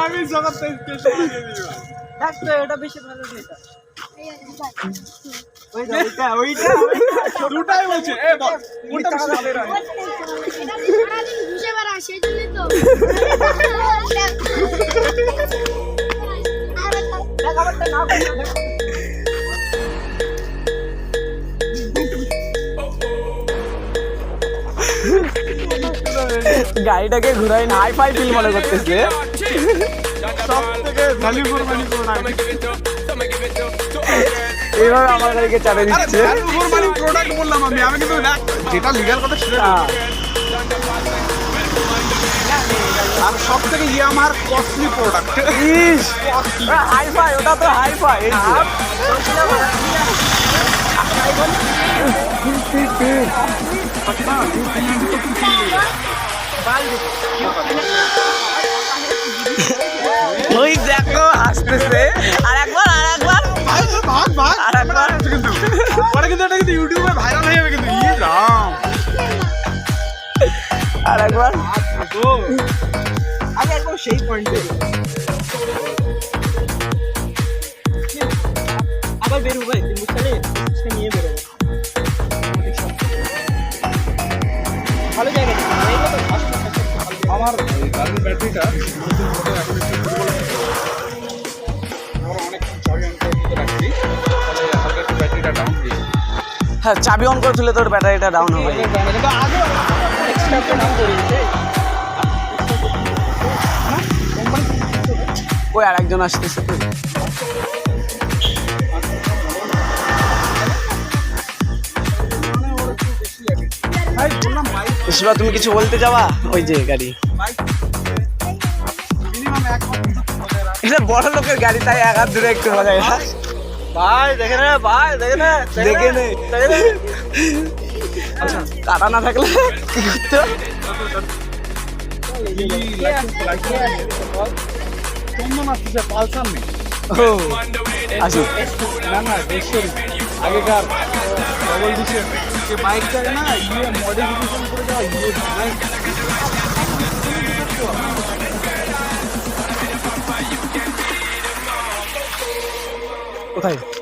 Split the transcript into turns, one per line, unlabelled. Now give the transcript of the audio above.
আমি জগৎ থেকে
ডাক্তার এটা বেশি ভালো এটা ওইটা
দুটাই বলছে এ বল কোনটা বেশি ভালো রে
সারাদিন ঘুষে বেড়া সেই জন্যই তো
দেখাবারটা না গাড়িটাকে ঘুরাই না হাই ফাই ফিল মনে করতেছে
সব থেকে ভ্যালুবল মানি প্রোডাক্ট
এইভাবে আমার গাড়িকে চাপে
আরে
দিচ্ছে
ভ্যালুবল মানি প্রোডাক্ট বললাম আমি কিন্তু যেটা লিগ্যাল কথা সেটা আর সব থেকে ইয়ামাহার costly product
is hi fi ওটা তো হাই ফাই এই ওই দেখো আসতেছে আর একবার
ভাগ ভাগ
আর একবার
কিন্তু পরে কিন্তু এটা কিন্তু ইউটিউবে ভাইরাল হয়ে যাবে কিন্তু ইয়ে রাম
আর একবার
তো
আমি একদম সেই পয়েন্টে আবার বেরো ভাই তুমি বুঝলে সে নিয়ে বেরো ভালো জায়গা
আমার গাড়ির ব্যাটারিটা
হ্যাঁ চাবি অন করে তুলে তোর ব্যাটারিটা ডাউন হবে ওই আরেকজন আসতেছে তো শিবা তুমি কিছু বলতে যাবা ওই যে গাড়ি এটা বড় লোকের গাড়ি তাই এক হাত দূরে একটু মজা
ভাই দেখে নে ভাই দেখে নে
দেখে নে আচ্ছা কাটা না থাকলে কি করতে
চন্দন আসতেছে পালসার নেই
ও আসুক
না না দেশের আগেকার ডবল ডিসের যে বাইকটা না ইয়ে মডিফিকেশন করে দেওয়া ইয়ে বাইক
কোথায়